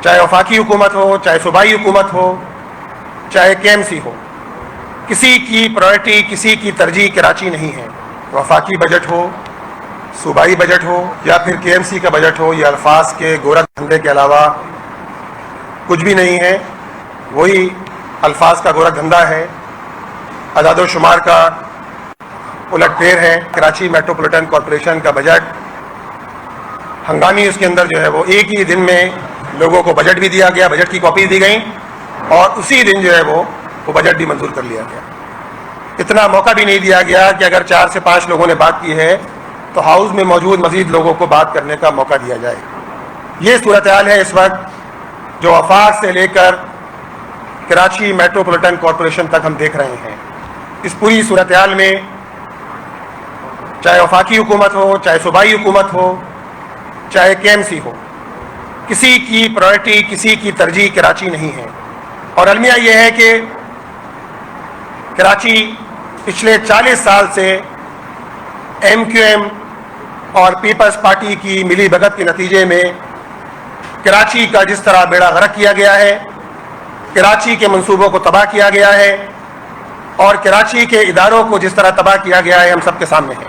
چاہے وفاقی حکومت ہو، چاہے صوبائی حکومت ہو، چاہے KMC ہو، کسی کی پرائرٹی، کسی کی ترجیح کراچی نہیں ہے۔ وفاقی بجٹ ہو، صوبائی بجٹ ہو یا پھر KMC کا بجٹ ہو، یہ الفاظ کے گورکھ دھندے کے علاوہ کچھ بھی نہیں ہے۔ وہی الفاظ کا گورکھ دھندا ہے، اعداد و شمار کا الٹ پھیر ہے۔ کراچی میٹروپولیٹن کارپوریشن کا بجٹ ہنگامی، اس کے اندر جو ہے وہ ایک ہی دن میں لوگوں کو بجٹ بھی دیا گیا، بجٹ کی کاپی دی گئیں اور اسی دن جو ہے وہ بجٹ بھی منظور کر لیا گیا۔ اتنا موقع بھی نہیں دیا گیا کہ اگر 4 سے 5 لوگوں نے بات کی ہے تو ہاؤس میں موجود مزید لوگوں کو بات کرنے کا موقع دیا جائے۔ یہ صورتحال ہے اس وقت جو وفاق سے لے کر کراچی میٹروپولیٹن کارپوریشن تک ہم دیکھ رہے ہیں۔ اس پوری صورتحال میں چاہے وفاقی حکومت ہو، چاہے صوبائی حکومت ہو، چاہے KMC ہو، کسی کی پرائرٹی، کسی کی ترجیح کراچی نہیں ہے۔ اور المیہ یہ ہے کہ کراچی پچھلے 40 سال سے MQM اور پیپلز پارٹی کی ملی بھگت کے نتیجے میں کراچی کا جس طرح بیڑا غرق کیا گیا ہے، کراچی کے منصوبوں کو تباہ کیا گیا ہے اور کراچی کے اداروں کو جس طرح تباہ کیا گیا ہے، ہم سب کے سامنے ہے۔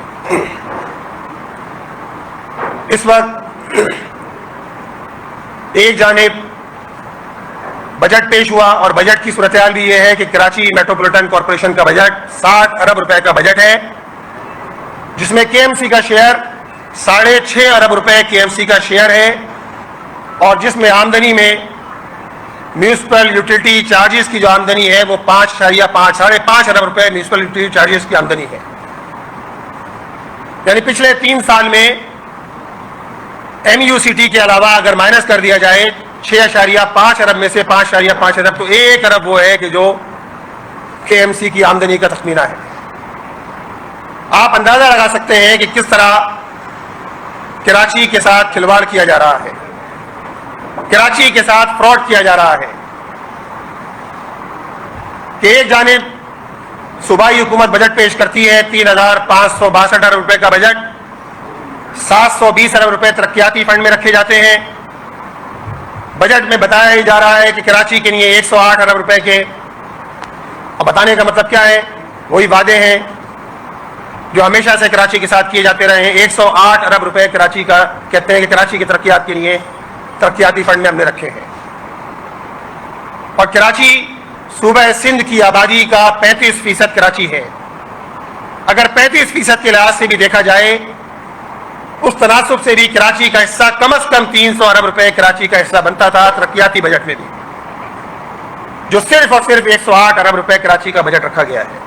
اس وقت ایک جانب بجٹ پیش ہوا اور بجٹ کی صورتحال بھی یہ ہے کہ کراچی میٹروپولیٹن کارپوریشن کا بجٹ 60 ارب روپے کا بجٹ ہے، جس میں KMC کا شیئر 6.5 ارب روپے KMC کا شیئر ہے اور جس میں آمدنی میں میونسپل یوٹیلٹی چارجز کی جو آمدنی ہے وہ 5.5 ارب روپے میونسپل یوٹیلٹی چارجز کی آمدنی ہے۔ یعنی پچھلے 3 سال میں MUCT کے علاوہ اگر مائنس کر دیا جائے 6.5 ارب میں سے 5.5 ارب، تو 1 ارب وہ ہے کہ جو KMC کی آمدنی کا تخمینہ ہے۔ آپ اندازہ لگا سکتے ہیں کہ کس طرح کراچی کے ساتھ کھلواڑ کیا جا رہا ہے، کراچی کے ساتھ فراڈ کیا جا رہا ہے کہ ایک جانب صوبائی حکومت بجٹ پیش کرتی ہے 3,562 ارب روپے کا بجٹ، 720 ارب روپے ترقیاتی فنڈ میں رکھے جاتے ہیں۔ بجٹ میں بتایا ہی جا رہا ہے کہ کراچی کے لیے 108 ارب روپے کے، اب بتانے کا مطلب کیا ہے؟ وہی وعدے ہیں جو ہمیشہ سے کراچی کے ساتھ کیے جاتے رہے ہیں۔ 108 ارب روپے کراچی کا کہتے ہیں کہ کراچی کی ترقیات کے لیے ترقیاتی فنڈ میں ہم نے رکھے ہیں، اور کراچی صوبہ سندھ کی آبادی کا 35% کراچی ہے۔ اگر 35% کے لحاظ سے بھی دیکھا جائے، اس تناسب سے بھی کراچی کا حصہ کم از کم 300 ارب روپے کراچی کا حصہ بنتا تھا ترقیاتی بجٹ میں بھی، جو صرف اور صرف 108 ارب روپے کراچی کا بجٹ رکھا گیا ہے۔